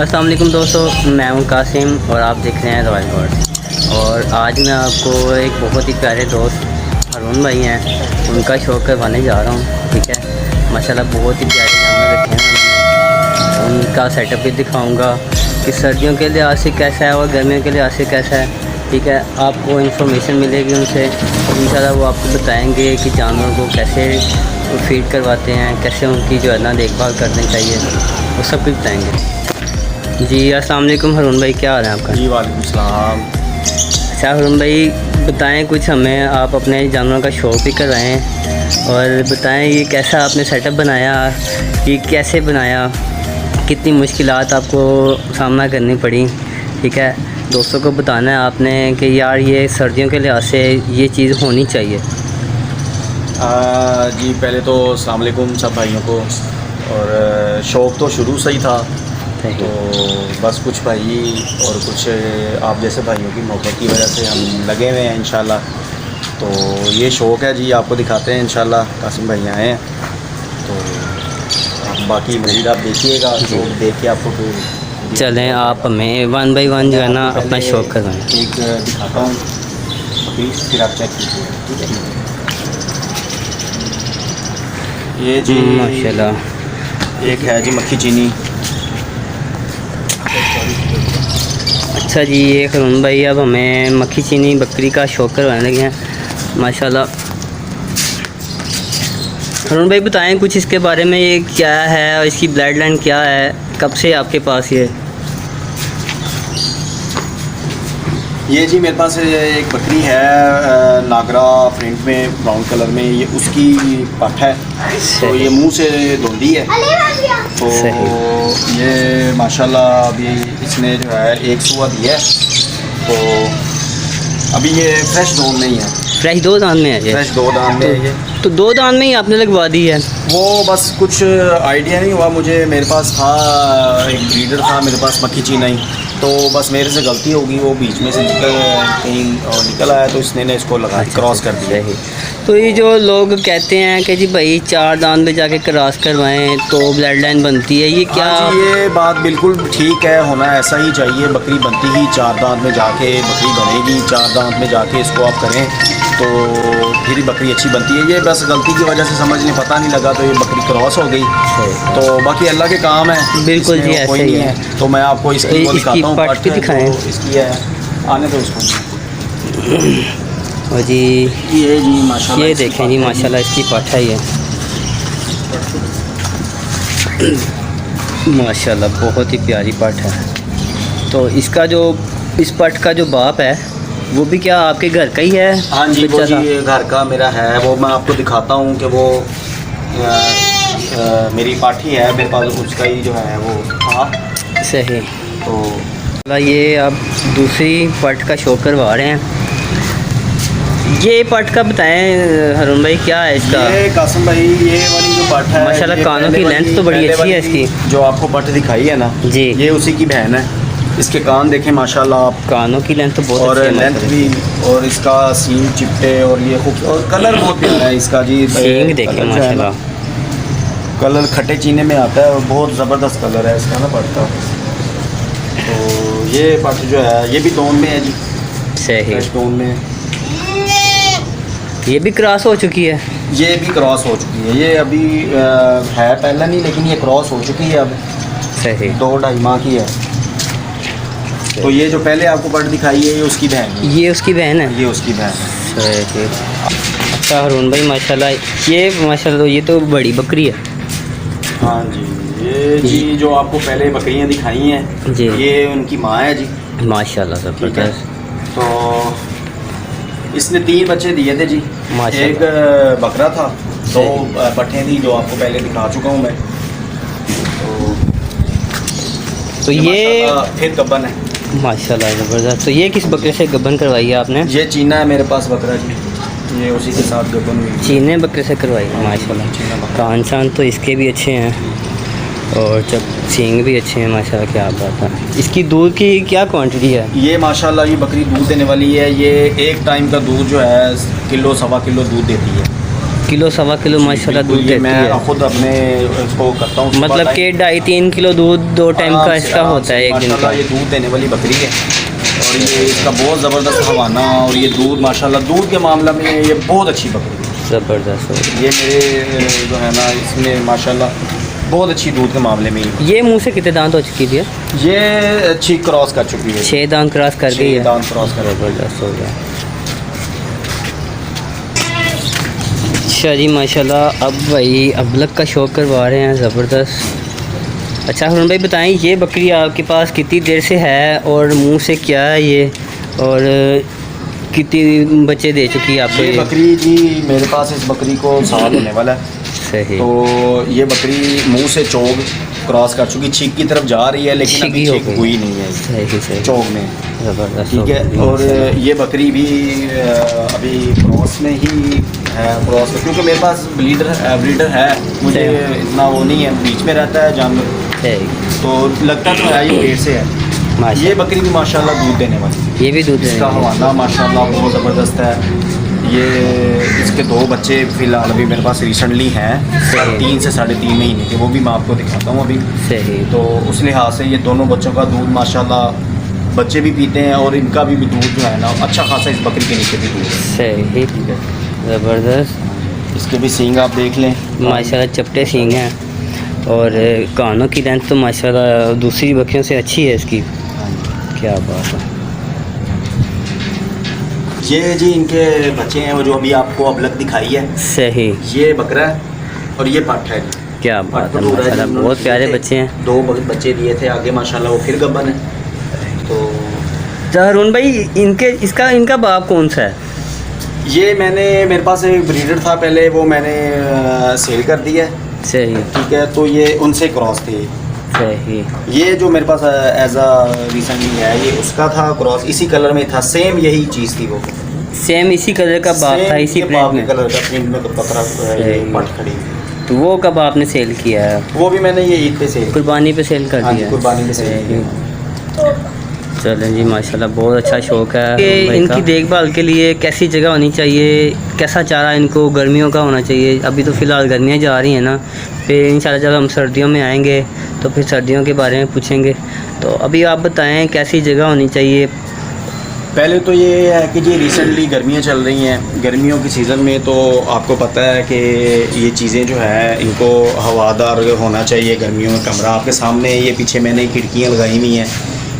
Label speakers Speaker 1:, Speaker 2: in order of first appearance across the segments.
Speaker 1: अस्सलाम वालेकुम दोस्तों, मैं हूं कासिम और आप देख रहे हैं रॉयल वर्ल्ड। और आज मैं आपको एक बहुत ही प्यारे दोस्त हारून भाई हैं, उनका शौक़ करवाने जा रहा हूं। ठीक है, माशाल्लाह बहुत ही प्यारे जानवर रखे हैं उन्होंने। उनका सेटअप भी दिखाऊंगा कि सर्दियों के लिहाज से कैसा है और गर्मियों के लिहाज से कैसा है। ठीक है, आपको इन्फॉर्मेशन मिलेगी उनसे, इंशाल्लाह वो आपको बताएंगे कि जानवरों को कैसे फीड करवाते हैं, कैसे उनकी जो है ना देखभाल करनी चाहिए, वो सब कुछ बताएंगे। जी अस्सलाम वालेकुम हारून भाई, क्या हाल है आपका?
Speaker 2: जी वालेकुम सलाम।
Speaker 1: अच्छा हारून भाई बताएं कुछ हमें, आप अपने जानवरों का शौक़ भी कर रहे हैं और बताएं ये कैसा आपने सेटअप बनाया, ये कैसे बनाया, कितनी मुश्किलात आपको सामना करनी पड़ी। ठीक है, दोस्तों को बताना है आपने कि यार ये सर्दियों के लिहाज से ये चीज़ होनी चाहिए।
Speaker 2: जी पहले तो अस्सलाम वालेकुम सब भाइयों को। और शौक़ तो शुरू से ही था, तो बस कुछ भाई और कुछ आप जैसे भाइयों की मोहब्बत की वजह से हम लगे हुए हैं इंशाल्लाह। तो ये शौक़ है जी, आपको दिखाते हैं इंशाल्लाह। कासिम भाई आए हैं तो बाकी मज़ीद आप देखिएगा, जो देख के आपको फिर
Speaker 1: चलें आप हमें वन बाई वन जो है ना अपना शौक़ करवाएं।
Speaker 2: एक दिखाता हूँ अभी, फिर आप चेक कीजिए। ठीक है, ये जी
Speaker 1: माशाल्लाह
Speaker 2: एक है जी मक्खी चीनी।
Speaker 1: अच्छा जी, ये हारून भाई अब हमें मक्खी चीनी बकरी का शौक़ करवाने लगे हैं माशाल्लाह। हारून भाई बताएं कुछ इसके बारे में, ये क्या है और इसकी ब्लड लाइन क्या है, कब से आपके पास
Speaker 2: ये जी मेरे पास एक बकरी है नागरा प्रिंट में, ब्राउन कलर में, ये उसकी पट है। तो ये मुंह से धुंधी है, तो ये माशाल्लाह अभी इसने जो है एक सुबह दिया है। तो अभी ये फ्रेश दांत में ही है।
Speaker 1: फ्रेश दो दांत में है ये?
Speaker 2: फ्रेश दो दांत में है ये।
Speaker 1: तो दो दांत में ही आपने लगवा दी है?
Speaker 2: वो बस कुछ आइडिया नहीं हुआ मुझे, मेरे पास था एक ब्रीडर था मेरे पास मक्खी चीना ही, तो बस मेरे से गलती होगी, वो बीच में से निकल आया, तो इसने ने इसको लगा क्रॉस कर दिया ही।
Speaker 1: तो ये जो लोग कहते हैं कि जी भाई 4 दांत में जाके क्रॉस करवाएं तो ब्लड लाइन बनती है, ये क्या?
Speaker 2: हाँ जी, ये बात बिल्कुल ठीक है, होना ऐसा ही चाहिए। बकरी बनती ही 4 दांत में जाके बकरी बनेगी, 4 दांत में जाके इसको आप करें तो फिर ही बकरी अच्छी बनती है। ये बस गलती की वजह से समझने पता नहीं लगा, तो ये बकरी क्रॉस हो गई। तो बाकी अल्लाह के काम है,
Speaker 1: बिल्कुल जी, ऐसे ही है।
Speaker 2: तो मैं आपको इसकी दिखाता हूँ,
Speaker 1: पट भी दिखाएं।
Speaker 2: तो इसकी है, आने दो उसको।
Speaker 1: और जी
Speaker 2: ये जी माशाल्लाह,
Speaker 1: ये देखें जी माशाल्लाह इसकी पट है ये माशाल्लाह बहुत ही प्यारी पट है। तो इसका जो इस पट का जो बाप है वो भी क्या आपके घर का ही है?
Speaker 2: हाँ जी, वो जी घर का मेरा है। वो मैं आपको दिखाता हूँ कि वो मेरी पाठी है मेरे पास, उसका ही जो है वो था।
Speaker 1: सही।
Speaker 2: तो
Speaker 1: ये आप दूसरी पट का शौक़ करवा रहे हैं, ये पट का बताएं हारून भाई, क्या है इसका?
Speaker 2: ये कासिम भाई ये वाली जो पट है
Speaker 1: माशाल्लाह कानों की लेंथ तो बड़ी अच्छी है इसकी।
Speaker 2: जो आपको पट दिखाई है ना
Speaker 1: जी,
Speaker 2: ये उसी की बहन है। इसके कान देखें माशाल्लाह आप,
Speaker 1: कानों की लेंथ तो बहुत
Speaker 2: और
Speaker 1: अच्छी है
Speaker 2: लेंथ भी, और इसका सींग चिपटे, और ये खूब, और कलर बहुत प्यारा है इसका जी।
Speaker 1: सींग देखें माशाल्लाह,
Speaker 2: कलर खट्टे चीने में आता है और बहुत ज़बरदस्त कलर है इसका ना पड़ता। तो ये पट जो है ये भी टोन में है जी,
Speaker 1: सही
Speaker 2: टोन में।
Speaker 1: ये भी क्रॉस हो चुकी है?
Speaker 2: ये भी क्रॉस हो चुकी है, ये अभी है पहले नहीं, लेकिन ये क्रॉस हो चुकी है अब। सही 2-2.5 माह की है। तो ये जो पहले आपको पट दिखाई है ये उसकी बहन है।
Speaker 1: ये उसकी बहन है?
Speaker 2: ये उसकी बहन है।
Speaker 1: सही। अच्छा हारून भाई माशाल्लाह, ये माशाल्लाह ये तो बड़ी बकरी है।
Speaker 2: हाँ जी, ये जी जो आपको पहले बकरियां दिखाई हैं जी, ये उनकी माँ है जी
Speaker 1: माशाल्लाह ज़बरदस्त।
Speaker 2: तो इसने 3 बच्चे दिए थे जी। एक बकरा था, 2 पट्ठें थी जो आपको पहले दिखा चुका हूँ मैं। तो ये फिर गब्बन है
Speaker 1: माशाल्लाह ज़बरदस्त। तो ये किस बकरे से गब्बन करवाई है आपने?
Speaker 2: ये चीना है मेरे पास बकरा जी, ये उसी के साथ गब्बन हुई।
Speaker 1: चीने बकरे से करवाई है माशाल्लाह। कान शान तो इसके भी अच्छे हैं और जब सींग भी अच्छे हैं माशाल्लाह, क्या बात है। इसकी दूध की क्या क्वांटिटी है?
Speaker 2: ये माशाल्लाह ये बकरी दूध देने वाली है। ये एक टाइम का दूध जो है 1-1.25 किलो दूध देती है।
Speaker 1: किलो सवा किलो माशाल्लाह दूध
Speaker 2: ये
Speaker 1: देती
Speaker 2: मैं
Speaker 1: है।
Speaker 2: खुद अपने इसको करता हूँ,
Speaker 1: मतलब कि 2.5-3 किलो दूध 2 टाइम का इसका होता है एक दिन का।
Speaker 2: माशाल्लाह ये दूध देने वाली बकरी है और ये इसका बहुत ज़बरदस्त हवाना और ये दूध माशाल्लाह दूध के मामला में ये बहुत अच्छी बकरी है,
Speaker 1: ज़बरदस्त हो।
Speaker 2: ये मेरे जो है ना इसमें माशाल्लाह बहुत अच्छी दूध के मामले में
Speaker 1: ये मुंह से कितने दांत हो चुकी थी?
Speaker 2: ये अच्छी क्रॉस कर चुकी है,
Speaker 1: 6 दांत क्रॉस कर गई है।
Speaker 2: दांत क्रॉस कर
Speaker 1: ज़बरदस्त हो गया। अच्छा जी माशाल्लाह। अब भाई अबलग का शौक करवा रहे हैं ज़बरदस्त। अच्छा हरून भाई बताएं, ये बकरी आपके पास कितनी देर से है और मुंह से क्या है ये, और कितनी बच्चे दे चुकी है आपको
Speaker 2: ये
Speaker 1: ये?
Speaker 2: बकरी जी मेरे पास इस बकरी को साल होने वाला है।
Speaker 1: सही।
Speaker 2: तो ये बकरी मुंह से चोग क्रॉस कर चुकी, छीक की तरफ जा रही है लेकिन अभी
Speaker 1: छीकी हो
Speaker 2: छीक
Speaker 1: गई।
Speaker 2: हुई नहीं है
Speaker 1: सही सही।
Speaker 2: चोग में,
Speaker 1: ज़बरदस्त।
Speaker 2: ठीक है। और ये बकरी भी अभी क्रॉस में ही है, क्रॉस में, क्योंकि मेरे पास ब्रीडर है, मुझे इतना वो नहीं है, बीच में रहता है जानवर,
Speaker 1: सही।
Speaker 2: तो लगता तो है ये पेट से है।
Speaker 1: माशा-
Speaker 2: ये बकरी भी माशाल्लाह दूध देने वाली,
Speaker 1: ये भी दूध
Speaker 2: इसका
Speaker 1: देने वाली।
Speaker 2: हवाना माशाल्लाह बहुत ज़बरदस्त है। ये इसके 2 बच्चे फ़िलहाल अभी मेरे पास रिसेंटली हैं, 3 से 3.5 महीने के, वो भी मैं आपको दिखाता हूँ अभी।
Speaker 1: सही।
Speaker 2: तो उस लिहाज से ये दोनों बच्चों का दूध माशाल्लाह बच्चे भी पीते हैं और इनका भी दूध जो है ना अच्छा खासा इस बकरी के नीचे भी दूध है।
Speaker 1: सही।
Speaker 2: ठीक है,
Speaker 1: ज़बरदस्त
Speaker 2: इसके भी सींग आप देख लें
Speaker 1: माशाल्लाह, चपटे सींग हैं और कानों की लेंथ तो माशाल्लाह दूसरी बकरियों से अच्छी है इसकी। क्या बात है।
Speaker 2: ये जी इनके बच्चे हैं, वो जो अभी आपको अबलग दिखाई है,
Speaker 1: सही।
Speaker 2: ये बकरा है और ये पट है।
Speaker 1: क्या बात है
Speaker 2: पट पूरा
Speaker 1: माशाल्लाह,
Speaker 2: जी,
Speaker 1: बहुत प्यारे
Speaker 2: इन्होंने
Speaker 1: बच्चे हैं।
Speaker 2: 2 बच्चे दिए थे, आगे माशाल्लाह वो फिर गब्बन है। तो
Speaker 1: हरून भाई इनका बाप कौन सा है?
Speaker 2: ये मेरे पास एक ब्रीडर था पहले, वो मैंने सेल कर दिया है,
Speaker 1: सही
Speaker 2: ठीक है। तो ये उनसे क्रॉस थी।
Speaker 1: सही।
Speaker 2: ये जो मेरे पास एज अ रिसेंटली है, ये उसका था क्रॉस, इसी कलर में था, सेम यही चीज़ थी, वो
Speaker 1: सेम इसी कलर का बाप था,
Speaker 2: Same
Speaker 1: इसी
Speaker 2: ये
Speaker 1: प्रिंट
Speaker 2: बाप
Speaker 1: में।
Speaker 2: के कलर का प्रिंट में तो बकरा ये
Speaker 1: सही।
Speaker 2: पट खड़ी थी।
Speaker 1: तो वो कब आपने सेल किया है?
Speaker 2: वो भी मैंने ये ईद पे सेल,
Speaker 1: कुर्बानी पे सेल कर
Speaker 2: हाँ जी,
Speaker 1: दिया?
Speaker 2: कुर्बानी पे सेल
Speaker 1: सही।
Speaker 2: किया।
Speaker 1: चलें जी माशाल्लाह, बहुत अच्छा शौक़ है। कि इनकी देखभाल के लिए कैसी जगह होनी चाहिए, कैसा चारा इनको गर्मियों का होना चाहिए? अभी तो फ़िलहाल गर्मियाँ जा रही हैं ना, फिर इंशाल्लाह जब हम सर्दियों में आएंगे तो फिर सर्दियों के बारे में पूछेंगे। तो अभी आप बताएं कैसी जगह होनी चाहिए?
Speaker 2: पहले तो ये है कि जी रिसेंटली गर्मियाँ चल रही हैं, गर्मियों की सीज़न में तो आपको पता है कि ये चीज़ें जो है इनको हवादार होना चाहिए। गर्मियों में कमरा आपके सामने, ये पीछे मैंने खिड़कियाँ लगाई हुई हैं,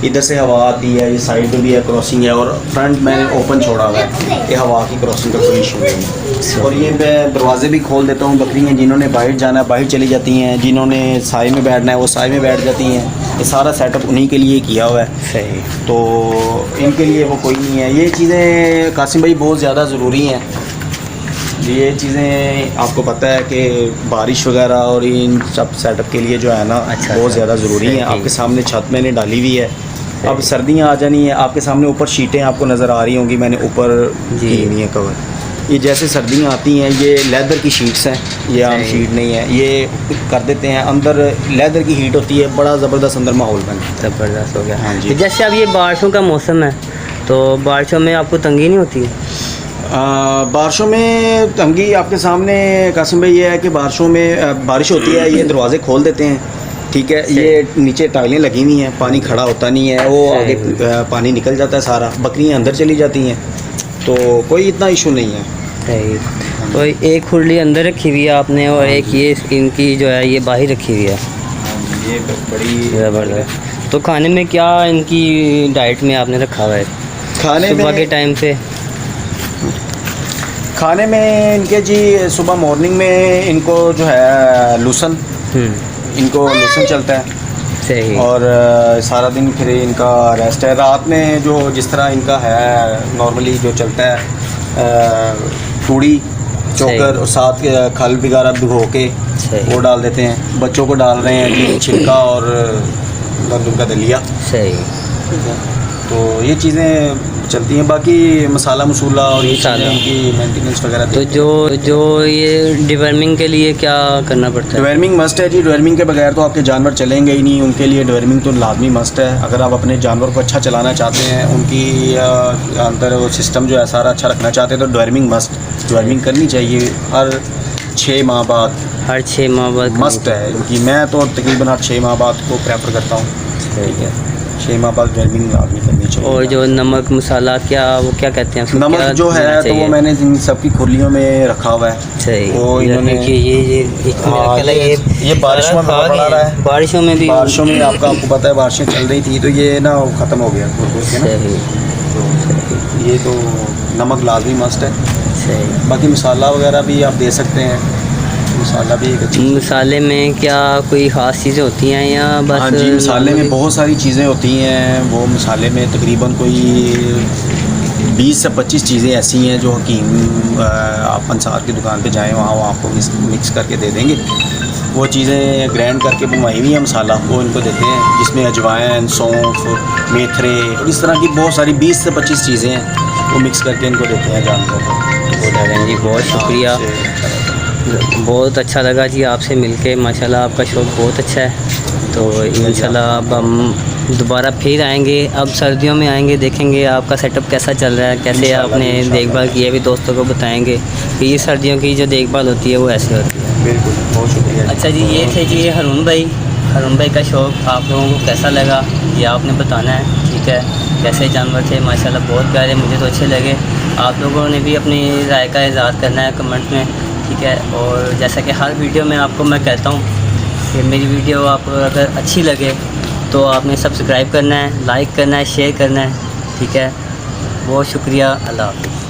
Speaker 2: इधर से हवा आती है, ये साइड में भी है क्रॉसिंग है, और फ्रंट मैंने ओपन छोड़ा हुआ है, ये हवा की क्रॉसिंग का कोई इशू नहीं है। और ये मैं दरवाजे भी खोल देता हूँ, बकरियाँ जिन्होंने बाहर जाना है बाहर चली जाती हैं, जिन्होंने साए में बैठना है वो साए में बैठ जाती हैं। ये सारा सेटअप उन्हीं के लिए किया हुआ है,
Speaker 1: सही।
Speaker 2: तो इनके लिए वो कोई नहीं है। ये चीज़ें कासिम भाई बहुत ज़्यादा ज़रूरी हैं। ये चीज़ें आपको पता है कि बारिश वगैरह और इन सब सेटअप के लिए जो है ना बहुत ज़्यादा ज़रूरी है। आपके सामने छत मैंने डाली हुई है, अब सर्दियाँ आ जानी है, आपके सामने ऊपर शीटें आपको नज़र आ रही होंगी, मैंने ऊपर की हुई है कवर। ये जैसे सर्दियाँ आती हैं, ये लेदर की शीट्स हैं, ये आम शीट नहीं है, ये कर देते हैं अंदर, लेदर की हीट होती है, बड़ा ज़बरदस्त अंदर माहौल बना।
Speaker 1: ज़बरदस्त हो गया।
Speaker 2: हाँ जी।
Speaker 1: जैसे अब ये बारिशों का मौसम है, तो बारिशों में आपको तंगी नहीं होती है?
Speaker 2: बारिशों में तंगी आपके सामने कासिम भाई ये है कि बारिशों में बारिश होती है, ये दरवाज़े खोल देते हैं, ठीक है। ये नीचे टाइलें लगी हुई हैं, पानी खड़ा होता नहीं है, वो आगे पानी निकल जाता है सारा, बकरियां अंदर चली जाती हैं, तो कोई इतना इशू नहीं है।
Speaker 1: सही। तो एक खुरली अंदर रखी हुई है आपने और एक ये इनकी जो है ये बाहर रखी हुई है।
Speaker 2: ये बड़ी
Speaker 1: ज़बरदस्त। तो खाने में क्या इनकी डाइट में आपने रखा हुआ है?
Speaker 2: खाने
Speaker 1: सुबह के
Speaker 2: में
Speaker 1: टाइम पे
Speaker 2: खाने में इनके जी सुबह मॉर्निंग में इनको जो है लूसन, इनको लूसन चलता है,
Speaker 1: सही।
Speaker 2: और सारा दिन फिर इनका रेस्ट है। रात में जो जिस तरह इनका है नॉर्मली जो चलता है तूड़ी चोकर और साथ खल वगैरह भिगो के
Speaker 1: सही।
Speaker 2: वो डाल देते हैं। बच्चों को डाल रहे हैं जी छिलका और गंदम का दलिया,
Speaker 1: सही।
Speaker 2: तो ये चीज़ें चलती हैं। बाकी मसाला मसूला और ये चीज़ें इनकी मेंटेनेंस वगैरह।
Speaker 1: तो जो ये डिवर्मिंग के लिए क्या करना पड़ता है?
Speaker 2: डिवर्मिंग मस्ट है जी, डिवर्मिंग के बगैर तो आपके जानवर चलेंगे ही नहीं, उनके लिए डिवर्मिंग तो लाजमी मस्ट है। अगर आप अपने जानवर को अच्छा चलाना चाहते हैं, उनकी अंदर वो सिस्टम जो है सारा अच्छा रखना चाहते हैं, तो डिवर्मिंग मस्ट, डिवर्मिंग करनी चाहिए। हर 6 माह बाद
Speaker 1: हर 6 माह बाद
Speaker 2: मस्ट है, क्योंकि मैं तो तकरीबन हर 6 माह बाद को प्रेफर करता हूँ। ठीक है, 6 माह बाद ग्राइंडिंग आदमी करनी चाहिए।
Speaker 1: और जो नमक मसाला क्या वो क्या कहते हैं उसको,
Speaker 2: नमक
Speaker 1: क्या
Speaker 2: जो है
Speaker 1: देना
Speaker 2: तो
Speaker 1: चाहिए?
Speaker 2: वो मैंने इन सबकी खुरलियों में रखा हुआ है।
Speaker 1: सही,
Speaker 2: वो इन्होंने
Speaker 1: ये इसमें
Speaker 2: हाँ,
Speaker 1: रखा है,
Speaker 2: ये बारिशों में
Speaker 1: सारा
Speaker 2: बड़ा रहा है।
Speaker 1: बारिशों में भी
Speaker 2: बारिशों में आपको पता है बारिशें चल रही थी तो ये ना ख़त्म हो गया घुस के ना।
Speaker 1: सही
Speaker 2: तो ये तो नमक लाजमी मस्ट है।
Speaker 1: सही।
Speaker 2: बाकी मसाला वगैरह भी आप दे सकते हैं, मसाला भी एक अच्छी।
Speaker 1: मसाले में क्या कोई ख़ास चीज़ें होती हैं या बस?
Speaker 2: हाँ जी, मसाले में बहुत सारी चीज़ें होती हैं। वो मसाले में तकरीबन कोई 20 से 25 चीज़ें ऐसी हैं जो हकीम आप अंसार की दुकान पे जाएं, वहाँ वो आपको मिक्स करके दे देंगे। वो चीज़ें ग्राइंड करके बनवाई हुई है मसाला, वो इनको देते हैं, जिसमें अजवाइन, सौंफ, मेथरे और इस तरह की बहुत सारी 20 से 25 चीज़ें हैं, वो मिक्स करके इनको देते हैं जानवरों को।
Speaker 1: जी बहुत शुक्रिया, बहुत अच्छा लगा जी आपसे मिलके, माशाल्लाह आपका शौक़ बहुत अच्छा है। तो इंशाल्लाह अब हम दोबारा फिर आएंगे, अब सर्दियों में आएंगे, देखेंगे आपका सेटअप कैसा चल रहा है, कैसे आपने देखभाल की है, भी दोस्तों को बताएंगे कि ये सर्दियों की जो देखभाल होती है वो ऐसे होती है।
Speaker 2: बिल्कुल, बहुत शुक्रिया।
Speaker 1: अच्छा जी, ये थे जी हारून भाई का शौक़ आप लोगों को कैसा लगा ये आपने बताना है। ठीक है, कैसे जानवर थे, माशाल्लाह बहुत प्यारे, मुझे तो अच्छे लगे। आप लोगों ने भी अपनी राय का इज़हार करना है कमेंट में। ठीक है, और जैसा कि हर वीडियो में आपको मैं कहता हूँ कि मेरी वीडियो आपको अगर अच्छी लगे तो आपने सब्सक्राइब करना है, लाइक करना है, शेयर करना है। ठीक है, बहुत शुक्रिया, अल्लाह हाफ़िज़।